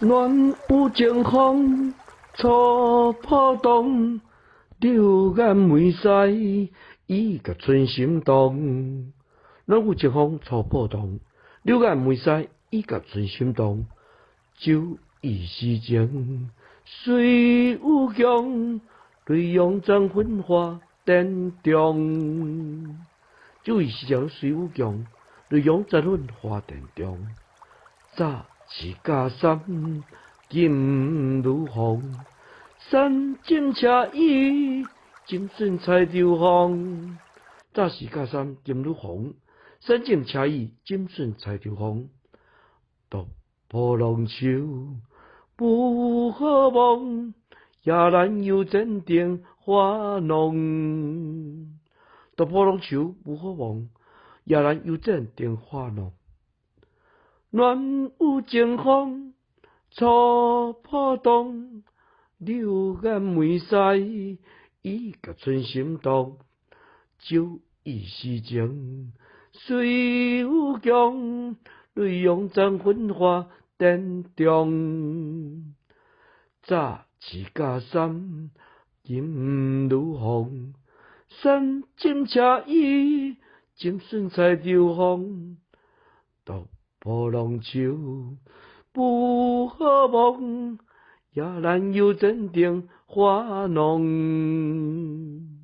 暖有情风，初破冬，柳眼梅腮，伊甲春心动。暖有情风，初破冬，柳眼梅腮，伊甲春心动。酒意诗情，水有强，泪涌沾粉花灯中。酒意诗情，水有强，泪涌沾粉花灯中。早起加衫，金如风。山径车衣，精神采着风。早时加衫，金如风。山径车衣，精神采着风。独步龙树，不好望。夜阑幽泉灯花浓。独步龙树，不好望。夜阑幽泉灯花浓。暖有情风，初破冬。柳眼梅腮，伊甲春心动。酒意诗情，水有强，泪涌沾粉花灯中。早起加衫，金如风。山径车衣，精神采着风。独步龙树，不好望。夜阑幽泉灯花浓。